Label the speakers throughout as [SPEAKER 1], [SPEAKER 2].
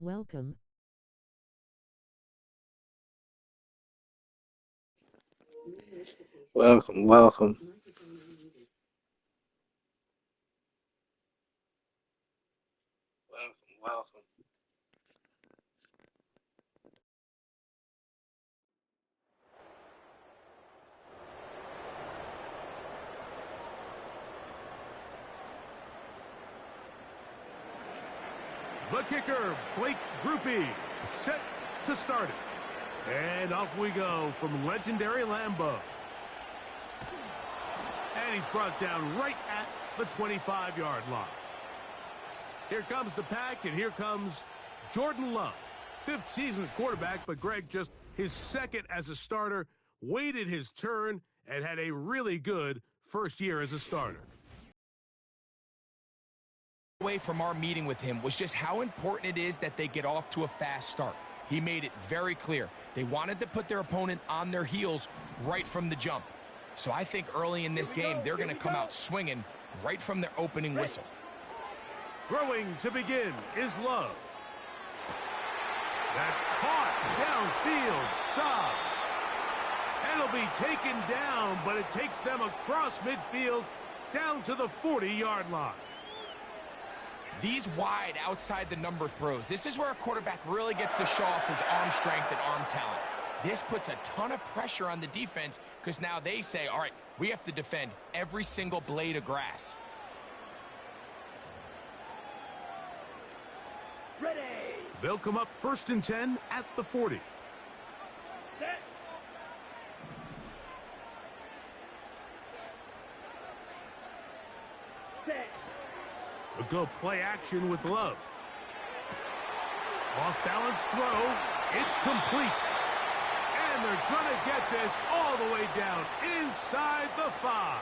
[SPEAKER 1] Welcome.
[SPEAKER 2] Welcome, welcome. Welcome, welcome.
[SPEAKER 3] The kicker, Blake Grupe, set to start it. And off we go from legendary Lambeau. And he's brought down right at the 25-yard line. Here comes the pack, and here comes Jordan Love. Fifth season as quarterback, but Greg just his second as a starter, waited his turn, and had a really good first year as a starter.
[SPEAKER 4] Away from our meeting with him was just how important it is that they get off to a fast start. He made it very clear. They wanted to put their opponent on their heels right from the jump. So I think early in this game, they're going to come out swinging right from their opening whistle.
[SPEAKER 3] Throwing to begin is Love. That's caught downfield. Dobbs. And it'll be taken down, but it takes them across midfield down to the 40-yard line.
[SPEAKER 4] These wide outside the number throws, this is where a quarterback really gets to show off his arm strength and arm talent. This puts a ton of pressure on the defense because now they say, all right, we have to defend every single blade of grass.
[SPEAKER 3] Ready. They'll come up 1st and 10 at the 40. Set. Set. We'll go play action with Love. Off balance throw. It's complete. And they're going to get this all the way down inside the 5.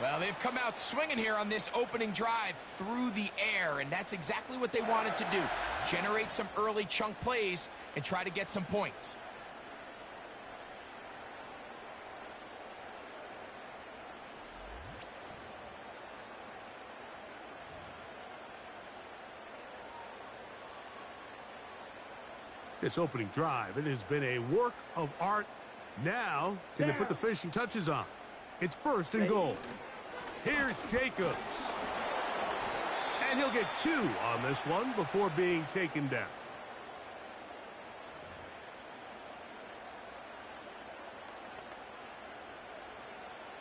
[SPEAKER 4] Well, they've come out swinging here on this opening drive through the air, and that's exactly what they wanted to do. Generate some early chunk plays and try to get some points.
[SPEAKER 3] This opening drive, it has been a work of art. Now, can they put the finishing touches on? It's 1st and goal. Here's Jacobs. And he'll get 2 on this one before being taken down.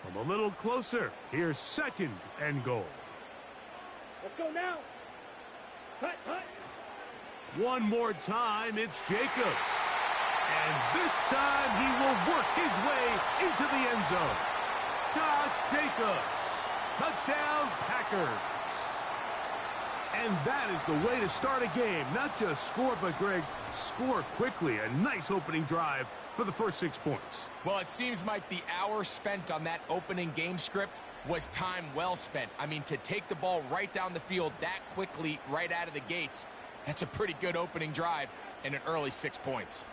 [SPEAKER 3] From a little closer, here's 2nd and goal. Let's go now. Hut, hut. One more time, it's Jacobs. And this time he will work his way into the end zone. Josh Jacobs. Touchdown, Packers. And that is the way to start a game. Not just score, but, Greg, score quickly. A nice opening drive for the first 6 points.
[SPEAKER 4] Well, it seems like the hour spent on that opening game script was time well spent. I mean, to take the ball right down the field that quickly right out of the gates, that's a pretty good opening drive and an early 6 points.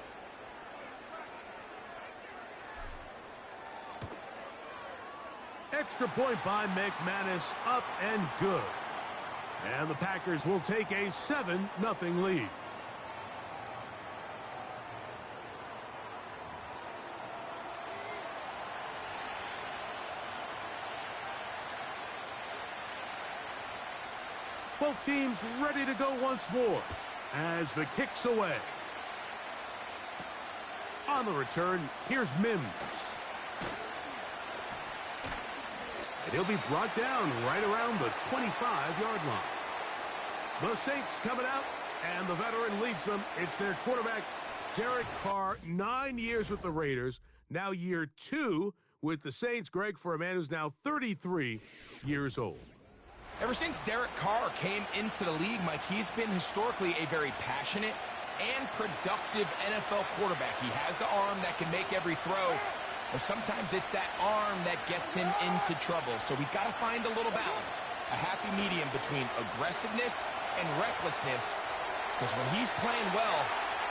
[SPEAKER 3] Extra point by McManus, up and good. And the Packers will take a 7-0 lead. Both teams ready to go once more as the kick's away. On the return, here's Mims. And he'll be brought down right around the 25-yard line. The Saints coming out, and the veteran leads them. It's their quarterback, Derek Carr, 9 years with the Raiders, now year 2 with the Saints. Greg, for a man who's now 33 years old.
[SPEAKER 4] Ever since Derek Carr came into the league, Mike, he's been historically a very passionate and productive NFL quarterback. He has the arm that can make every throw, but sometimes it's that arm that gets him into trouble. So he's got to find a little balance, a happy medium between aggressiveness and recklessness, because when he's playing well,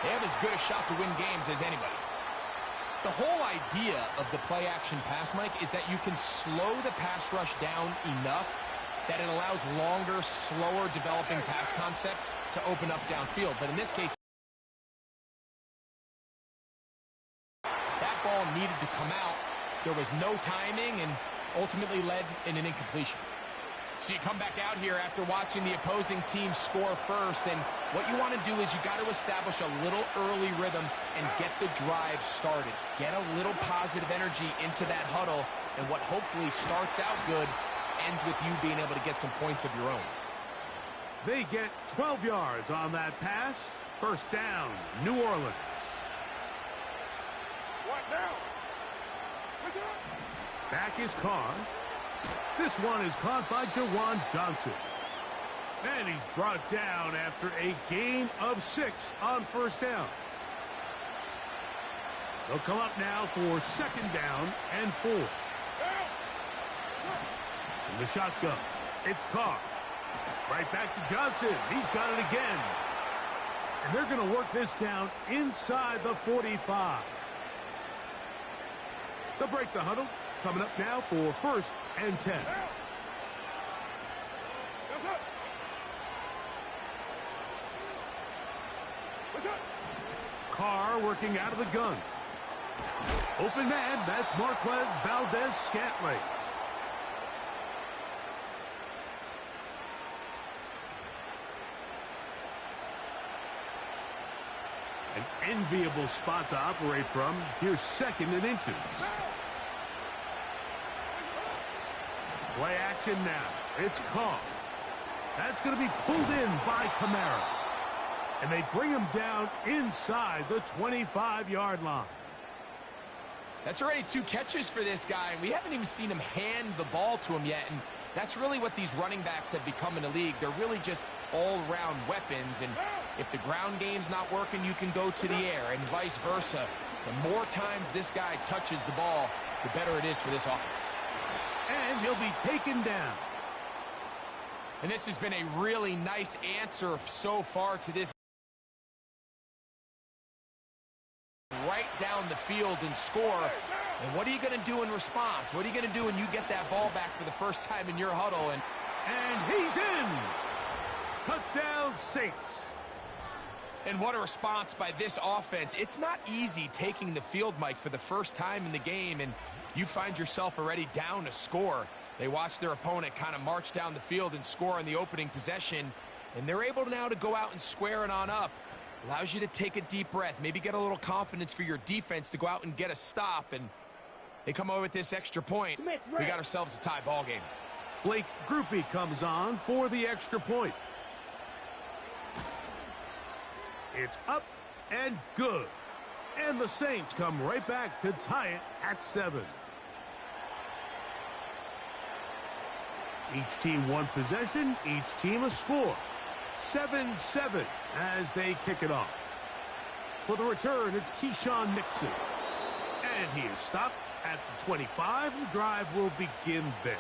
[SPEAKER 4] they have as good a shot to win games as anybody. The whole idea of the play-action pass, Mike, is that you can slow the pass rush down enough that it allows longer, slower developing pass concepts to open up downfield. But in this case, that ball needed to come out. There was no timing and ultimately led in an incompletion. So you come back out here after watching the opposing team score first, and what you want to do is you got to establish a little early rhythm and get the drive started. Get a little positive energy into that huddle, and what hopefully starts out good ends with you being able to get some points of your own.
[SPEAKER 3] They get 12 yards on that pass. First down, New Orleans. What now? Back is Carr. This one is caught by Jawan Johnson. And he's brought down after a gain of 6 on first down. They'll come up now for second down and 4. In the shotgun, it's Carr. Right back to Johnson. He's got it again. And they're going to work this down inside the 45. They'll break the huddle. Coming up now for first and 10. Carr working out of the gun. Open man, that's Marquez Valdez-Scantling. An enviable spot to operate from. Here's second and inches. Play action now. It's Carr. That's going to be pulled in by Kamara. And they bring him down inside the 25-yard line.
[SPEAKER 4] That's already 2 catches for this guy, and we haven't even seen him hand the ball to him yet. And that's really what these running backs have become in the league. They're really just all-round weapons. And if the ground game's not working, you can go to the air and vice versa. The more times this guy touches the ball, the better it is for this offense.
[SPEAKER 3] And he'll be taken down.
[SPEAKER 4] And this has been a really nice answer so far to this. Right down the field and score. And what are you going to do in response? What are you going to do when you get that ball back for the first time in your huddle? And
[SPEAKER 3] he's in. Touchdown, Saints.
[SPEAKER 4] And what a response by this offense. It's not easy taking the field, Mike, for the first time in the game, and you find yourself already down a score. They watch their opponent kind of march down the field and score on the opening possession, and they're able now to go out and square it on up. Allows you to take a deep breath, maybe get a little confidence for your defense to go out and get a stop, and they come over with this extra point. We got ourselves a tie ball game.
[SPEAKER 3] Blake Grupe comes on for the extra point. It's up and good. And the Saints come right back to tie it at 7. Each team one possession, each team a score. 7-7 as they kick it off. For the return, it's Keyshawn Nixon. And he is stopped at the 25. The drive will begin there.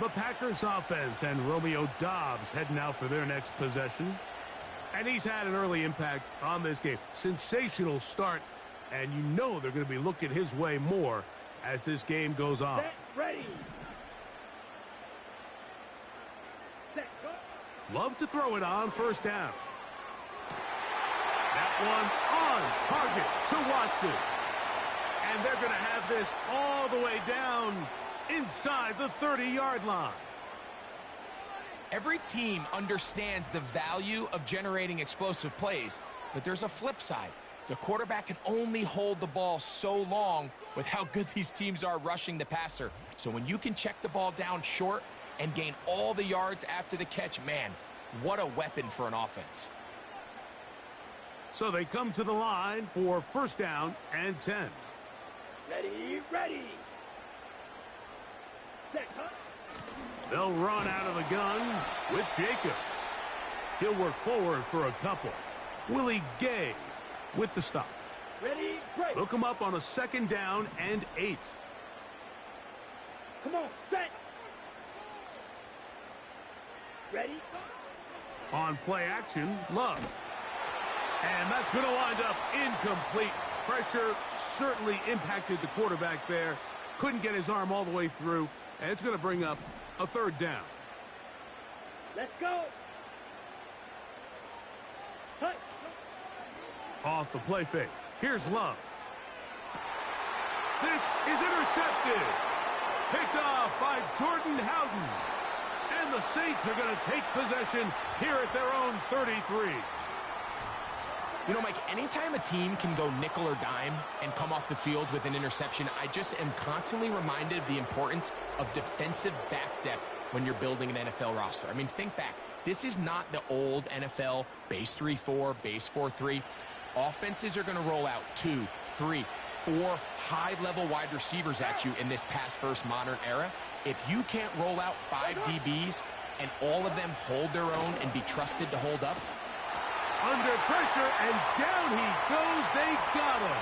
[SPEAKER 3] The Packers offense and Romeo Doubs heading out for their next possession. And he's had an early impact on this game. Sensational start, and you know they're going to be looking his way more as this game goes on.
[SPEAKER 1] Set, ready. Set, go.
[SPEAKER 3] Love to throw it on first down. That one on target to Watson. And they're going to have this all the way down inside the 30-yard line.
[SPEAKER 4] Every team understands the value of generating explosive plays, but there's a flip side. The quarterback can only hold the ball so long with how good these teams are rushing the passer. So when you can check the ball down short and gain all the yards after the catch, man, what a weapon for an offense.
[SPEAKER 3] So they come to the line for first down and 10.
[SPEAKER 1] Ready, ready. Set, cut.
[SPEAKER 3] They'll run out of the gun with Jacobs. He'll work forward for a couple. Willie Gay with the stop.
[SPEAKER 1] Ready, break.
[SPEAKER 3] They'll come up on a second down and 8.
[SPEAKER 1] Come on, set. Ready.
[SPEAKER 3] On play action, Love. And that's going to wind up incomplete. Pressure certainly impacted the quarterback there. Couldn't get his arm all the way through. And it's going to bring up a third down.
[SPEAKER 1] Let's go. Hut.
[SPEAKER 3] Off the play fake. Here's Love. This is intercepted. Picked off by Jordan Howden. And the Saints are going to take possession here at their own 33.
[SPEAKER 4] You know, Mike, anytime a team can go nickel or dime and come off the field with an interception, I just am constantly reminded of the importance of defensive back depth when you're building an NFL roster. I mean, think back. This is not the old NFL base 3-4, base 4-3. Offenses are going to roll out 2, 3, 4 high-level wide receivers at you in this pass-first modern era. If you can't roll out 5 DBs and all of them hold their own and be trusted to hold up,
[SPEAKER 3] under pressure, and down he goes. They got him.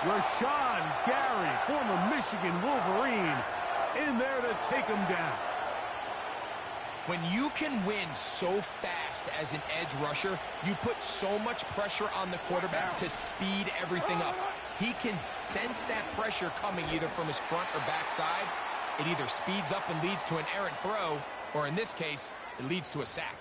[SPEAKER 3] Rashawn Gary, former Michigan Wolverine, in there to take him down.
[SPEAKER 4] When you can win so fast as an edge rusher, you put so much pressure on the quarterback to speed everything up. He can sense that pressure coming either from his front or back side. It either speeds up and leads to an errant throw, or in this case, it leads to a sack.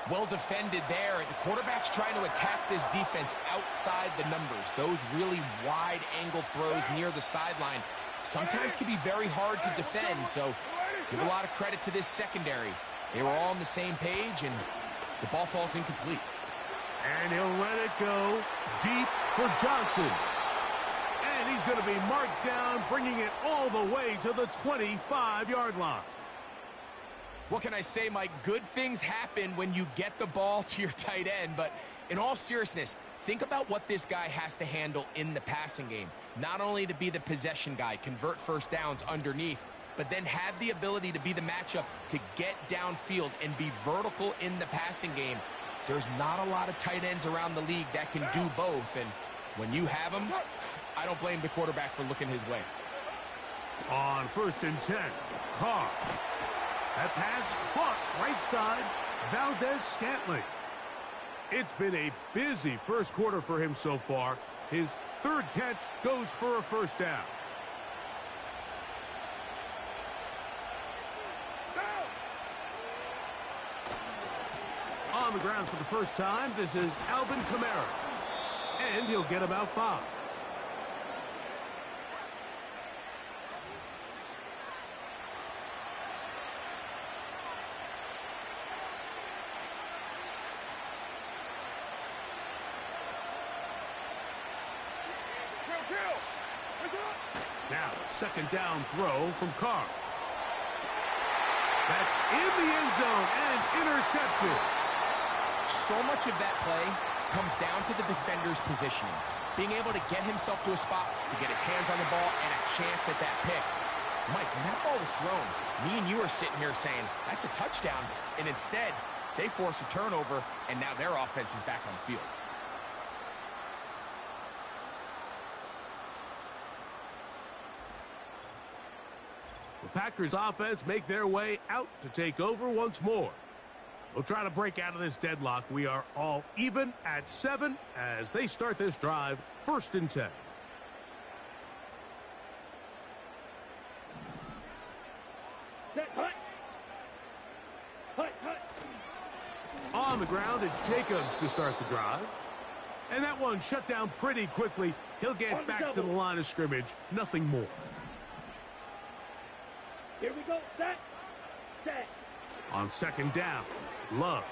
[SPEAKER 4] Well defended there. The quarterback's trying to attack this defense outside the numbers. Those really wide angle throws near the sideline sometimes can be very hard to defend, so give a lot of credit to this secondary. They were all on the same page, and the ball falls incomplete.
[SPEAKER 3] And he'll let it go deep for Johnson. And he's going to be marked down, bringing it all the way to the 25-yard line.
[SPEAKER 4] What can I say, Mike? Good things happen when you get the ball to your tight end, but in all seriousness, think about what this guy has to handle in the passing game. Not only to be the possession guy, convert first downs underneath, but then have the ability to be the matchup to get downfield and be vertical in the passing game. There's not a lot of tight ends around the league that can do both, and when you have them, I don't blame the quarterback for looking his way.
[SPEAKER 3] On 1st and 10, Carr. That pass caught right side, Valdez-Scantling. It's been a busy first quarter for him so far. His third catch goes for a first down. On the ground for the first time, this is Alvin Kamara. And he'll get about 5. Now, second down throw from Carr. That's in the end zone and intercepted.
[SPEAKER 4] So much of that play comes down to the defender's positioning. Being able to get himself to a spot, to get his hands on the ball, and a chance at that pick. Mike, when that ball was thrown, me and you are sitting here saying, that's a touchdown. And instead, they force a turnover, and now their offense is back on the field.
[SPEAKER 3] The Packers offense make their way out to take over once more. We'll try to break out of this deadlock. We are all even at 7 as they start this drive, 1st and 10.
[SPEAKER 1] Set, hut. Hut, hut.
[SPEAKER 3] On the ground, it's Jacobs to start the drive. And that one shut down pretty quickly. He'll get back to the line of scrimmage. Nothing more.
[SPEAKER 1] Here we go. Set. Set.
[SPEAKER 3] On 2nd down, Love.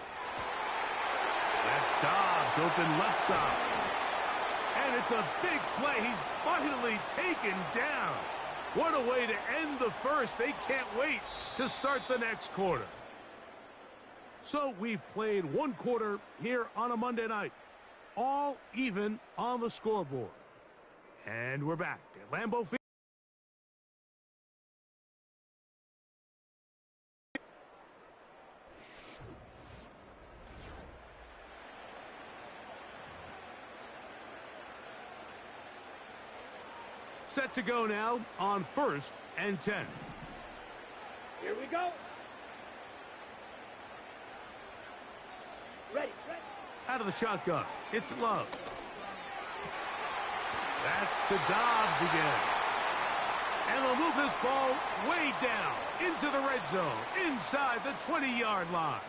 [SPEAKER 3] That's Dobbs open left side. And it's a big play. He's finally taken down. What a way to end the first. They can't wait to start the next quarter. So we've played one quarter here on a Monday night. All even on the scoreboard. And we're back at Lambeau Field. Set to go now on 1st and 10.
[SPEAKER 1] Here we go. Ready, ready.
[SPEAKER 3] Out of the shotgun, it's Love. That's to Dobbs again. And they'll move this ball way down into the red zone, inside the 20-yard line.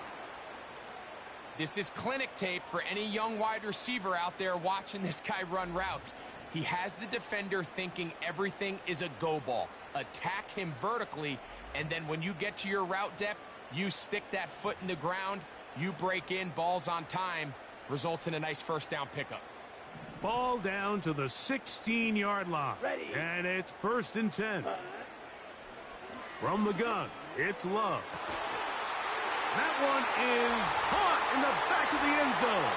[SPEAKER 4] This is clinic tape for any young wide receiver out there watching this guy run routes. He has the defender thinking everything is a go ball. Attack him vertically, and then when you get to your route depth, you stick that foot in the ground, you break in, ball's on time, results in a nice first down pickup.
[SPEAKER 3] Ball down to the 16-yard line.
[SPEAKER 1] Ready.
[SPEAKER 3] And it's 1st and 10. From the gun, it's Love. That one is caught in the back of the end zone.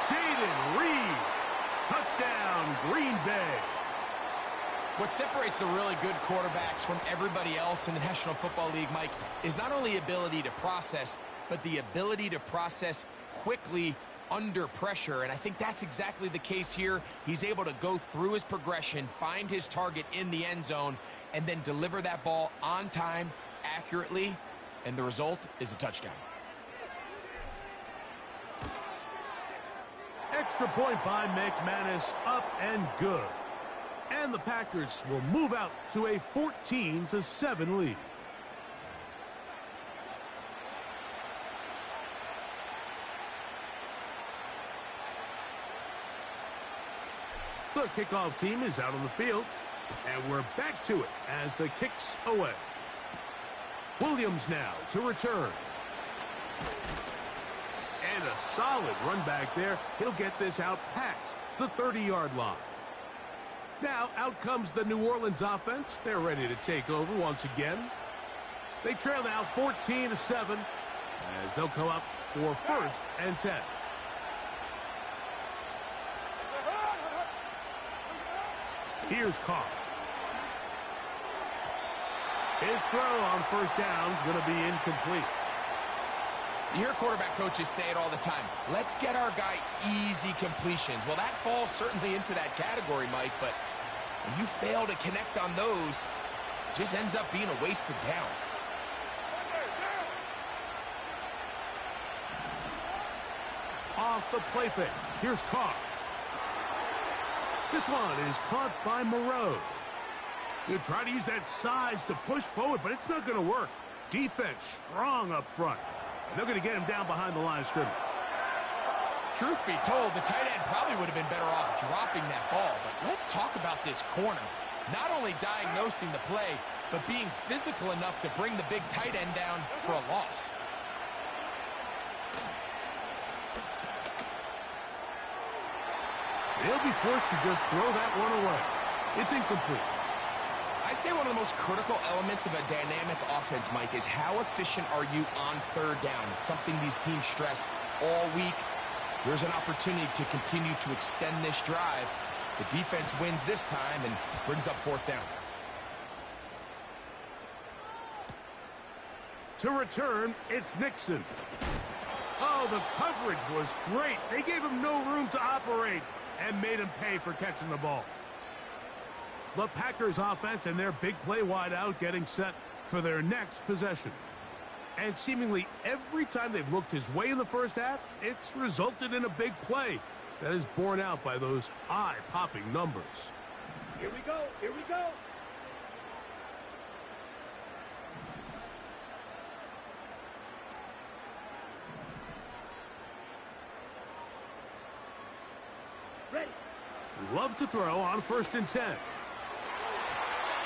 [SPEAKER 3] Jaden Reed. Touchdown, Green Bay.
[SPEAKER 4] What separates the really good quarterbacks from everybody else in the National Football League, Mike, is not only ability to process, but the ability to process quickly under pressure, and I think that's exactly the case here. He's able to go through his progression, find his target in the end zone, and then deliver that ball on time, accurately, and the result is a touchdown.
[SPEAKER 3] Extra point by McManus, up and good. And the Packers will move out to a 14-7 lead. The kickoff team is out on the field, and we're back to it as the kick's away. Williams now to return. And a solid run back there. He'll get this out past the 30-yard line. Now out comes the New Orleans offense. They're ready to take over once again. They trail now 14-7 as they'll come up for 1st and 10. Here's Carr. His throw on 1st down is going to be incomplete.
[SPEAKER 4] You hear quarterback coaches say it all the time. Let's get our guy easy completions. Well, that falls certainly into that category, Mike, but when you fail to connect on those, it just ends up being a wasted down.
[SPEAKER 3] Off the play fake. Here's Carr. This one is caught by Moreau. You try to use that size to push forward, but it's not going to work. Defense strong up front. And they're going to get him down behind the line of scrimmage.
[SPEAKER 4] Truth be told, the tight end probably would have been better off dropping that ball. But let's talk about this corner. Not only diagnosing the play, but being physical enough to bring the big tight end down for a loss.
[SPEAKER 3] They'll be forced to just throw that one away. It's incomplete.
[SPEAKER 4] I'd say one of the most critical elements of a dynamic offense, Mike, is how efficient are you on 3rd down. It's something these teams stress all week. There's an opportunity to continue to extend this drive. The defense wins this time and brings up 4th down.
[SPEAKER 3] To return, it's Nixon. Oh, the coverage was great. They gave him no room to operate and made him pay for catching the ball. The Packers offense and their big play wideout getting set for their next possession. And seemingly every time they've looked his way in the first half, it's resulted in a big play that is borne out by those eye-popping numbers.
[SPEAKER 1] Here we go. Here we go. Ready.
[SPEAKER 3] Love to throw on 1st and 10.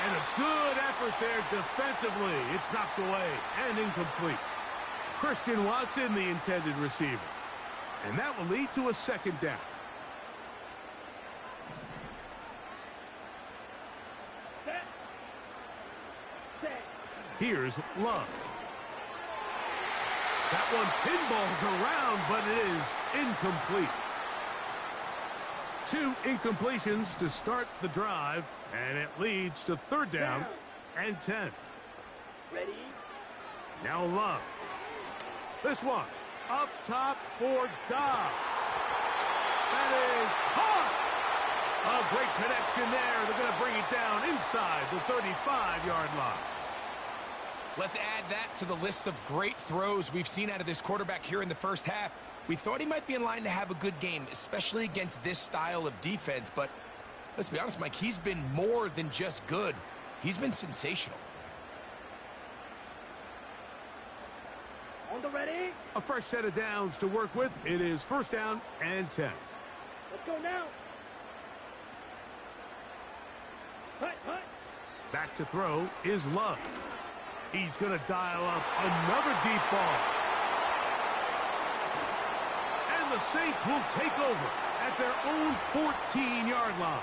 [SPEAKER 3] And a good effort there defensively. It's knocked away and incomplete. Christian Watson, the intended receiver. And that will lead to a 2nd down.
[SPEAKER 1] Set. Set.
[SPEAKER 3] Here's Love. That one pinballs around, but it is incomplete. 2 incompletions to start the drive, and it leads to 3rd down and 10.
[SPEAKER 1] Ready.
[SPEAKER 3] Now Love. This one up top for Dobbs. That is caught. A great connection there. They're going to bring it down inside the 35-yard line.
[SPEAKER 4] Let's add that to the list of great throws we've seen out of this quarterback here in the first half. We thought he might be in line to have a good game, especially against this style of defense. But let's be honest, Mike, he's been more than just good. He's been sensational.
[SPEAKER 1] On the ready.
[SPEAKER 3] A fresh set of downs to work with. It is first down and 10.
[SPEAKER 1] Let's go now. Hut, hut.
[SPEAKER 3] Back to throw is Love. He's going to dial up another deep ball. And the Saints will take over at their own 14-yard line.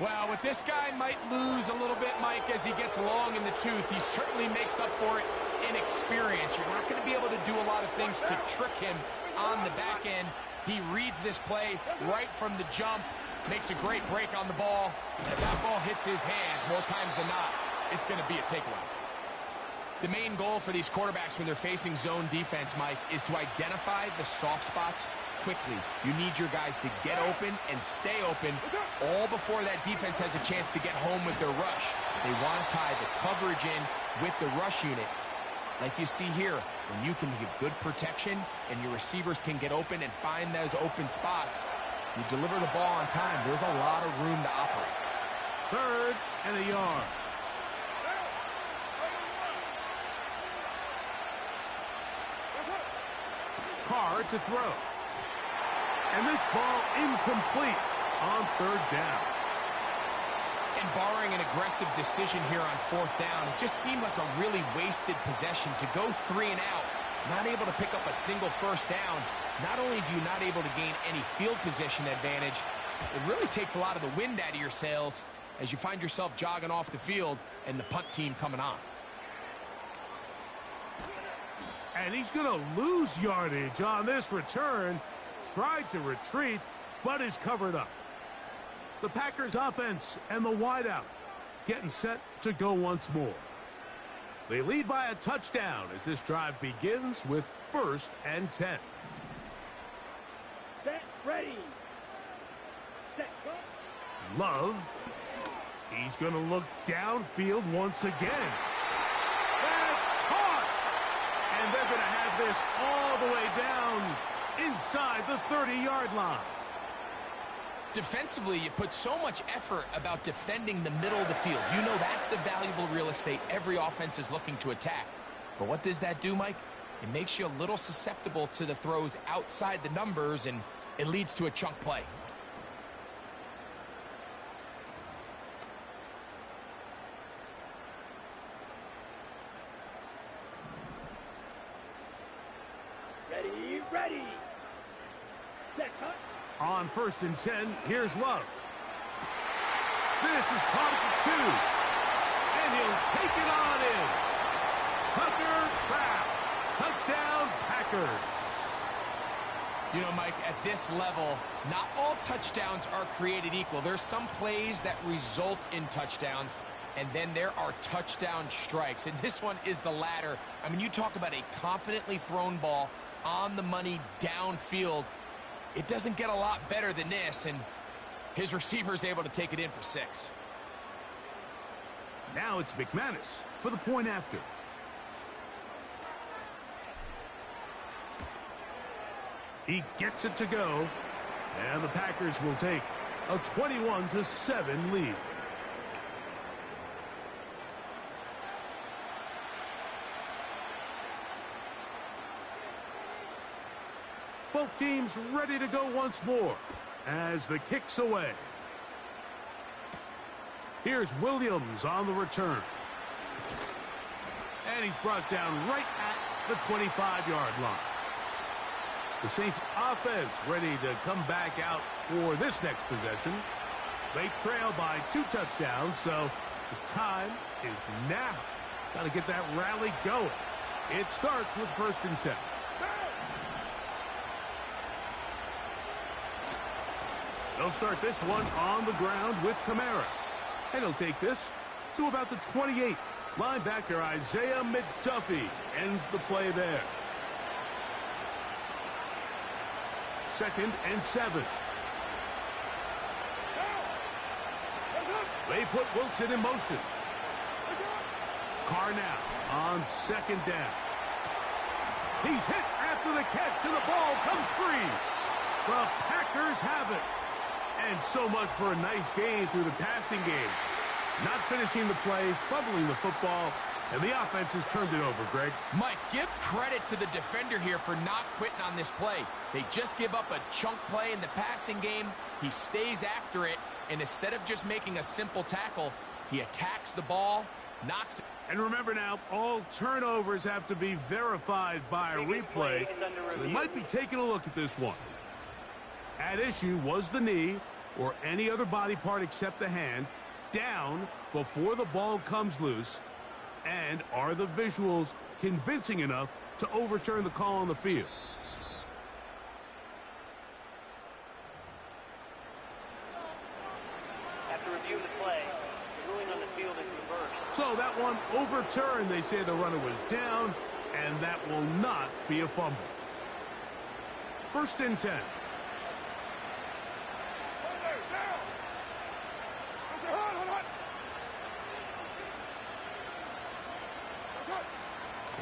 [SPEAKER 4] Well, with this guy might lose a little bit, Mike, as he gets long in the tooth. He certainly makes up for it in experience. You're not going to be able to do a lot of things to trick him on the back end. He reads this play right from the jump, makes a great break on the ball, and if that ball hits his hands more times than not, it's going to be a takeaway. The main goal for these quarterbacks when they're facing zone defense, Mike, is to identify the soft spots quickly. You need your guys to get open and stay open all before that defense has a chance to get home with their rush. They want to tie the coverage in with the rush unit. Like you see here, when you can give good protection and your receivers can get open and find those open spots, you deliver the ball on time. There's a lot of room to operate.
[SPEAKER 3] Third and a yard. Carr to throw. And this ball incomplete on third down.
[SPEAKER 4] And barring an aggressive decision here on fourth down, it just seemed like a really wasted possession to go 3 and out, not able to pick up a single first down. Not only do you not able to gain any field position advantage, it really takes a lot of the wind out of your sails as you find yourself jogging off the field and the punt team coming on.
[SPEAKER 3] And he's going to lose yardage on this return. Tried to retreat, but is covered up. The Packers offense and the wideout getting set to go once more. They lead by a touchdown as this drive begins with first and 10.
[SPEAKER 1] Set, ready. Set, go.
[SPEAKER 3] Love. He's going to look downfield once again. That's caught! And they're going to have this all the way down inside the 30-yard line.
[SPEAKER 4] Defensively, you put so much effort about defending the middle of the field. You know that's the valuable real estate every offense is looking to attack. But what does that do, Mike? It makes you a little susceptible to the throws outside the numbers, and it leads to a chunk play.
[SPEAKER 1] Ready, ready. Set, cut.
[SPEAKER 3] On first and 10, here's Love. This is caught at the 2. And he'll take it on in. Tucker Kraft. Touchdown, Packers.
[SPEAKER 4] You know, Mike, at this level, not all touchdowns are created equal. There's some plays that result in touchdowns, and then there are touchdown strikes. And this one is the latter. I mean, you talk about a confidently thrown ball on the money downfield. It doesn't get a lot better than this, and his receiver is able to take it in for 6.
[SPEAKER 3] Now it's McManus for the point after. He gets it to go, and the Packers will take a 21-7 lead. Both teams ready to go once more as the kick's away. Here's Williams on the return. And he's brought down right at the 25-yard line. The Saints offense ready to come back out for this next possession. They trail by 2 touchdowns, so the time is now. Got to get that rally going. It starts with first and 10. They'll start this one on the ground with Kamara. And he'll take this to about the 28. Linebacker Isaiah McDuffie ends the play there. Second and 7. They put Wilson in motion. Carr now on second down. He's hit after the catch, and the ball comes free. The Packers have it. And so much for a nice game through the passing game. Not finishing the play, fumbling the football, and the offense has turned it over, Greg.
[SPEAKER 4] Mike, give credit to the defender here for not quitting on this play. They just give up a chunk play in the passing game. He stays after it, and instead of just making a simple tackle, he attacks the ball, knocks it.
[SPEAKER 3] And remember now, all turnovers have to be verified by a replay, so they might be taking a look at this one. At issue was the knee, or any other body part except the hand, down before the ball comes loose. And are the visuals convincing enough to overturn the call on the field?
[SPEAKER 2] After reviewing the play, the ruling on the field is reversed.
[SPEAKER 3] So that one overturned. They say the runner was down, and that will not be a fumble. 1st and 10.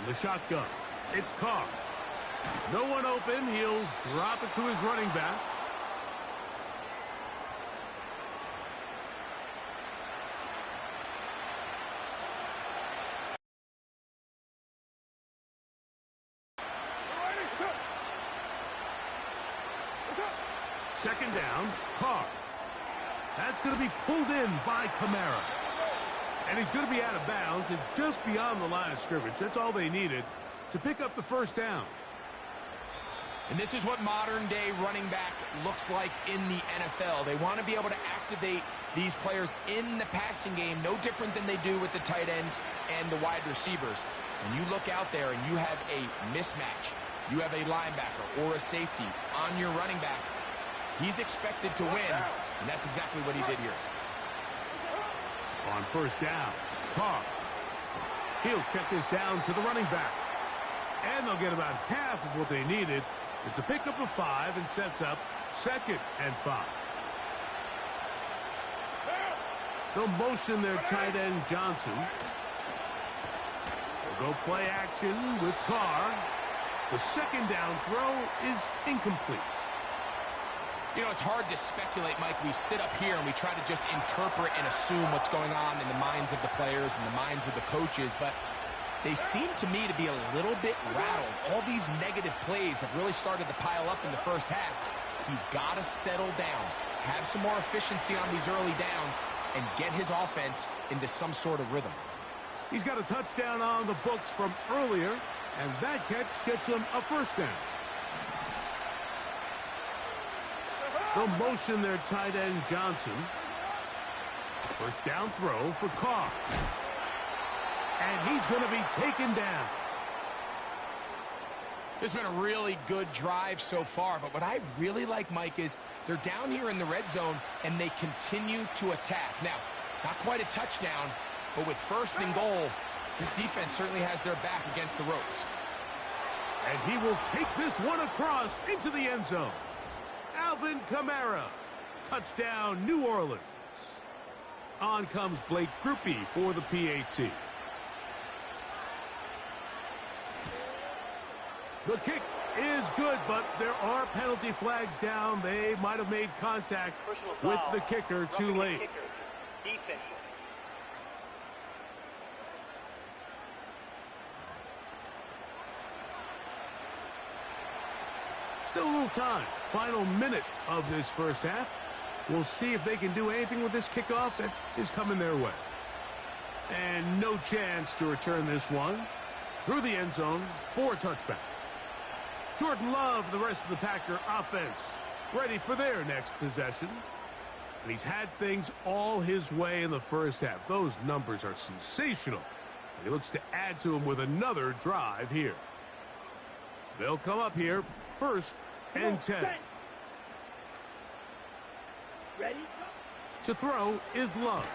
[SPEAKER 3] The shotgun. It's Carr. No one open. He'll drop it to his running back. Second down, Carr. That's going to be pulled in by Kamara. And he's going to be out of bounds and just beyond the line of scrimmage. That's all they needed to pick up the 1st down.
[SPEAKER 4] And this is what modern-day running back looks like in the NFL. They want to be able to activate these players in the passing game, no different than they do with the tight ends and the wide receivers. And you look out there and you have a mismatch. You have a linebacker or a safety on your running back. He's expected to win, and that's exactly what he did here.
[SPEAKER 3] On 1st down, Carr. He'll check this down to the running back. And they'll get about half of what they needed. It's a pickup of 5 and sets up 2nd and 5. They'll motion their tight end Johnson. They'll go play action with Carr. The 2nd down throw is incomplete.
[SPEAKER 4] You know, it's hard to speculate, Mike. We sit up here and we try to just interpret and assume what's going on in the minds of the players and the minds of the coaches, but they seem to me to be a little bit rattled. All these negative plays have really started to pile up in the 1st half. He's got to settle down, have some more efficiency on these early downs, and get his offense into some sort of rhythm.
[SPEAKER 3] He's got a touchdown on the books from earlier, and that catch gets him a 1st down. They'll motion their tight end Johnson. 1st down throw for Carr. And he's going to be taken down.
[SPEAKER 4] This has been a really good drive so far, but what I really like, Mike, is they're down here in the red zone, and they continue to attack. Now, not quite a touchdown, but with 1st and goal, this defense certainly has their back against the ropes.
[SPEAKER 3] And he will take this one across into the end zone. Alvin Kamara. Touchdown, New Orleans. On comes Blake Grupe for the PAT. The kick is good, but there are penalty flags down. They might have made contact with the kicker too late.
[SPEAKER 2] Defense.
[SPEAKER 3] Still a little time. Final minute of this 1st half. We'll see if they can do anything with this kickoff that is coming their way. And no chance to return this one through the end zone for a touchback. Jordan Love, the rest of the Packer offense, ready for their next possession. And he's had things all his way in the 1st half. Those numbers are sensational. And he looks to add to them with another drive here. They'll come up here 1st and 10.
[SPEAKER 1] Ready?
[SPEAKER 3] To throw is Love.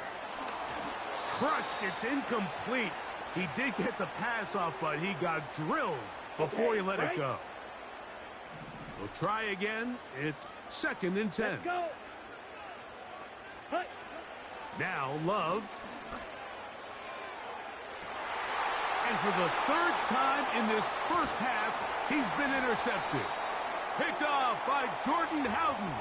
[SPEAKER 3] Crushed. It's incomplete. He did get the pass off, but he got drilled before he let it go. We'll try again. It's 2nd and 10.
[SPEAKER 1] Let's go. Hut.
[SPEAKER 3] Now Love. And for the 3rd time in this 1st half, he's been intercepted. Picked off by Jordan Howden.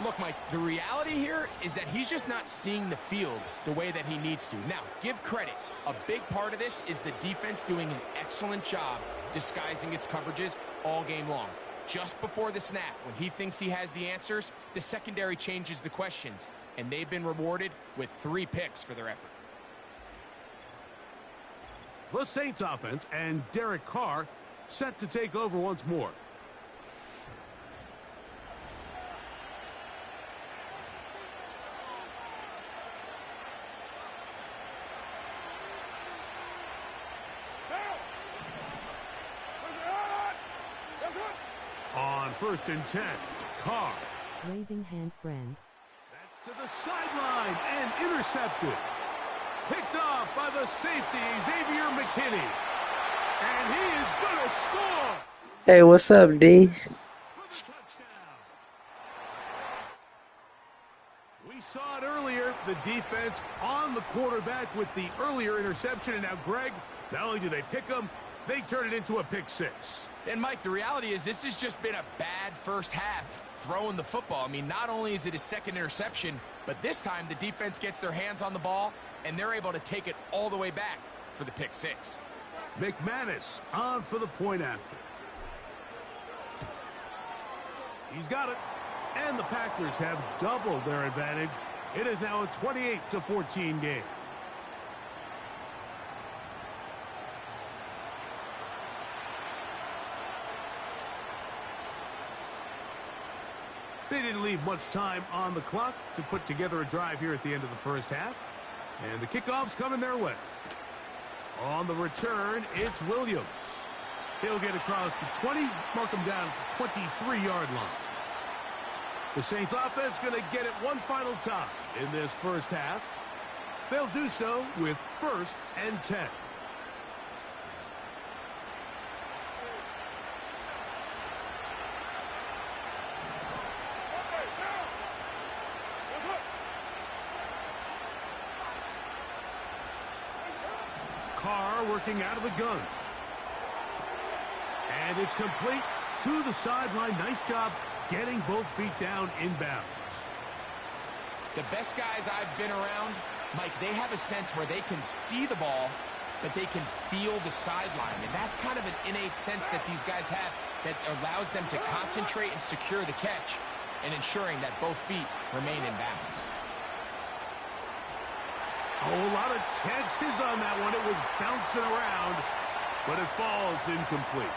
[SPEAKER 4] Look, Mike, the reality here is that he's just not seeing the field the way that he needs to. Now, give credit. A big part of this is the defense doing an excellent job disguising its coverages all game long. Just before the snap, when he thinks he has the answers, the secondary changes the questions, and they've been rewarded with 3 picks for their effort.
[SPEAKER 3] The Saints offense and Derek Carr set to take over once more. On 1st and 10, Carr.
[SPEAKER 5] Waving hand friend.
[SPEAKER 3] That's to the sideline and intercepted. Picked off by the safety, Xavier McKinney. And he is going to score.
[SPEAKER 6] Hey, what's up, D?
[SPEAKER 3] We saw it earlier, the defense on the quarterback with the earlier interception. And now, Greg, not only do they pick him, they turn it into a pick 6.
[SPEAKER 4] And, Mike, the reality is this has just been a bad first half throwing the football. I mean, not only is it his second interception, but this time the defense gets their hands on the ball, and they're able to take it all the way back for the pick 6.
[SPEAKER 3] McManus on for the point after. He's got it. And the Packers have doubled their advantage. It is now a 28-14 game. They didn't leave much time on the clock to put together a drive here at the end of the first half. And the kickoff's coming their way. On the return, it's Williams. He'll get across the 20, mark him down at the 23-yard line. The Saints offense going to get it one final time in this first half. They'll do so with 1st and 10. Carr working out of the gun. And it's complete to the sideline. Nice job getting both feet down inbounds.
[SPEAKER 4] The best guys I've been around, Mike, they have a sense where they can see the ball, but they can feel the sideline. And that's kind of an innate sense that these guys have that allows them to concentrate and secure the catch and ensuring that both feet remain in bounds.
[SPEAKER 3] Oh, a lot of chances on that one. It was bouncing around, but it falls incomplete.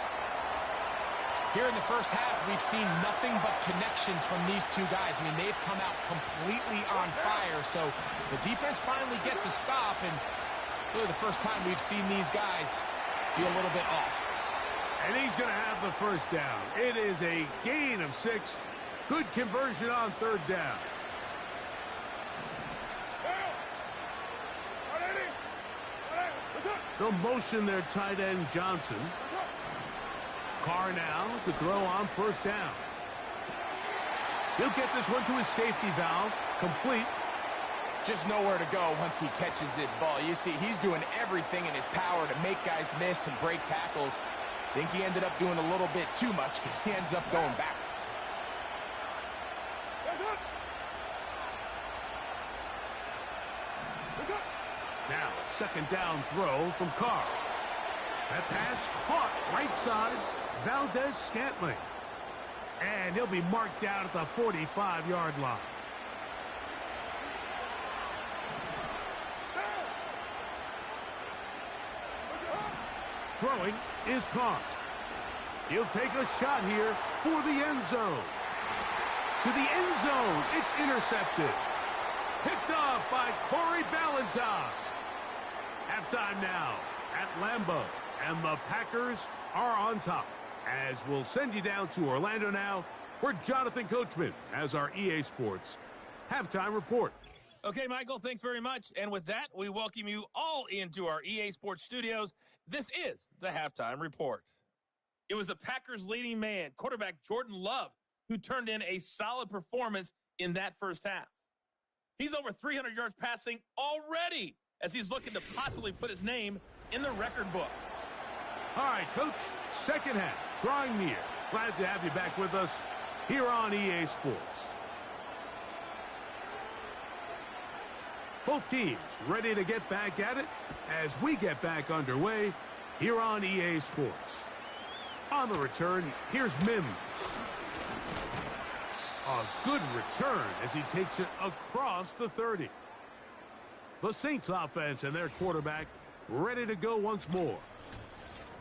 [SPEAKER 4] Here in the first half, we've seen nothing but connections from these two guys. I mean, they've come out completely on fire, so the defense finally gets a stop, and really the first time we've seen these guys be a little bit off.
[SPEAKER 3] And he's going to have the first down. It is a gain of 6. Good conversion on 3rd down. They'll motion their tight end Johnson. Carr now to throw on 1st down. He'll get this one to his safety valve. Complete.
[SPEAKER 4] Just nowhere to go once he catches this ball. You see, he's doing everything in his power to make guys miss and break tackles. I think he ended up doing a little bit too much because he ends up going backwards.
[SPEAKER 3] Now, 2nd down throw from Carr. That pass caught right side, Valdez-Scantling. And he'll be marked down at the 45-yard line. Throwing is Carr. He'll take a shot here for the end zone. To the end zone, it's intercepted. Picked off by Corey Ballentine. Halftime now at Lambeau, and the Packers are on top. As we'll send you down to Orlando now, where Jonathan Coachman has our EA Sports halftime report.
[SPEAKER 7] Okay, Michael, thanks very much. And with that, we welcome you all into our EA Sports studios. This is the halftime report. It was the Packers' leading man, quarterback Jordan Love, who turned in a solid performance in that first half. He's over 300 yards passing already as he's looking to possibly put his name in the record book.
[SPEAKER 3] All right, Coach, second half, drawing near. Glad to have you back with us here on EA Sports. Both teams ready to get back at it as we get back underway here on EA Sports. On the return, here's Mims. A good return as he takes it across the 30. The Saints offense and their quarterback ready to go once more.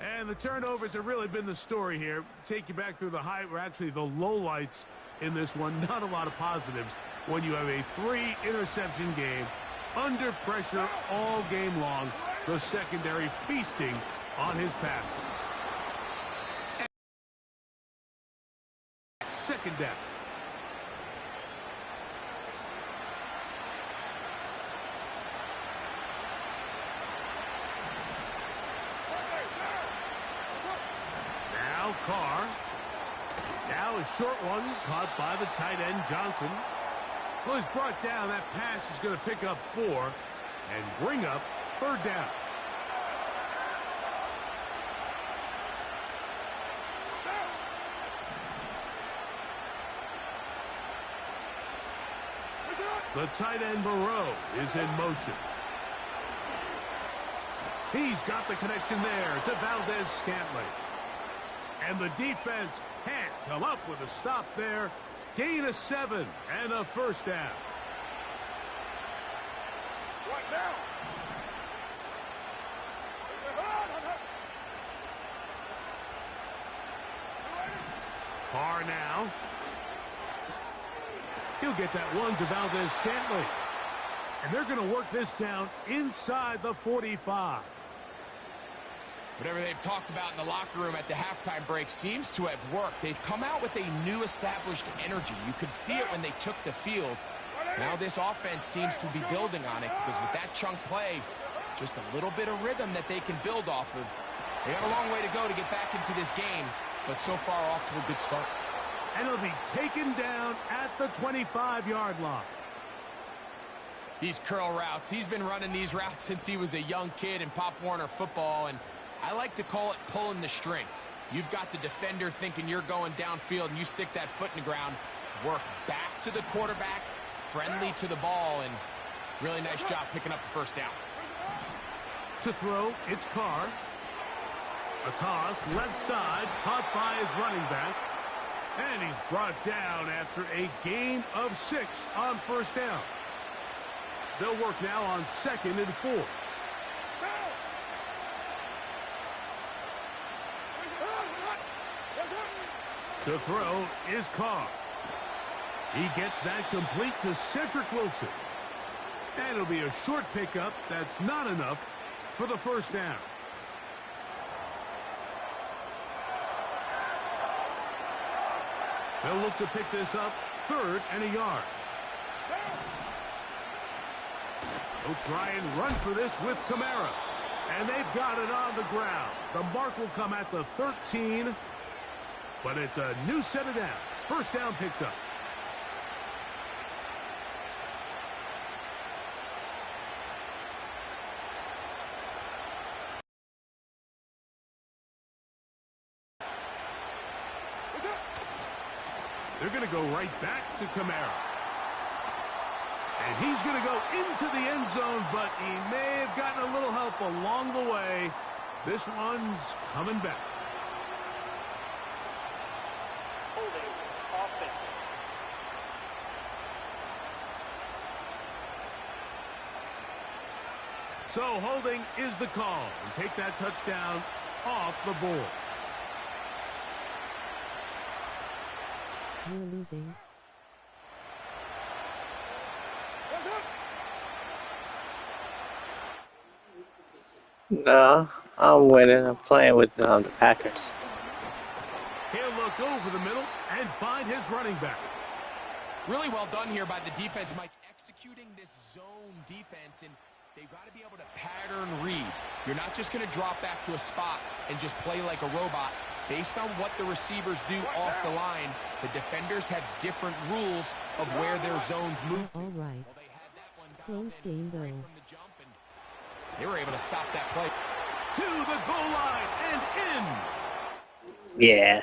[SPEAKER 3] And the turnovers have really been the story here. Take you back through the lowlights in this one. Not a lot of positives when you have a 3-interception game under pressure all game long. The secondary feasting on his passes. And second down. Carr. Now a short one caught by the tight end Johnson. Well, he's brought down. That pass is going to pick up 4 and bring up third down. The tight end Moreau is in motion. He's got the connection there to Valdez-Scantling. And the defense can't come up with a stop there. Gain of 7 and a first down. Right now. Carr now. He'll get that one to Valdez-Scantling. And they're going to work this down inside the 45.
[SPEAKER 4] Whatever they've talked about in the locker room at the halftime break seems to have worked. They've come out with a new established energy. You could see it when they took the field. Now this offense seems to be building on it because with that chunk play, just a little bit of rhythm that they can build off of. They got a long way to go to get back into this game, but so far off to a good start.
[SPEAKER 3] And it'll be taken down at the 25-yard line.
[SPEAKER 4] These curl routes, he's been running these routes since he was a young kid in Pop Warner football, and I like to call it pulling the string. You've got the defender thinking you're going downfield, and you stick that foot in the ground, work back to the quarterback, friendly to the ball, and really nice job picking up the first down.
[SPEAKER 3] To throw, it's Carr. A toss, left side, caught by his running back. And he's brought down after a gain of 6 on first down. They'll work now on 2nd and 4. To throw is Carr. He gets that complete to Cedric Wilson. And it'll be a short pickup that's not enough for the first down. They'll look to pick this up 3rd and a yard. They'll try and run for this with Kamara. And they've got it on the ground. The mark will come at the 13. But it's a new set of downs. First down picked up. They're going to go right back to Kamara. And he's going to go into the end zone, but he may have gotten a little help along the way. This one's coming back.
[SPEAKER 2] Holding offense.
[SPEAKER 3] So holding is the call. And take that touchdown off the board.
[SPEAKER 5] We're losing.
[SPEAKER 6] No, I'm winning. I'm playing with the Packers.
[SPEAKER 3] He'll look over the middle and find his running back.
[SPEAKER 4] Really well done here by the defense, Mike, executing this zone defense, and they've got to be able to pattern read. You're not just going to drop back to a spot and just play like a robot. Based on what the receivers do off the line, the defenders have different rules of where their zones move to.
[SPEAKER 5] All right.
[SPEAKER 4] Well, they had that one
[SPEAKER 5] Close game, though.
[SPEAKER 4] right from the jump, and they were able to stop that play.
[SPEAKER 3] To the goal line and in.
[SPEAKER 6] Yeah.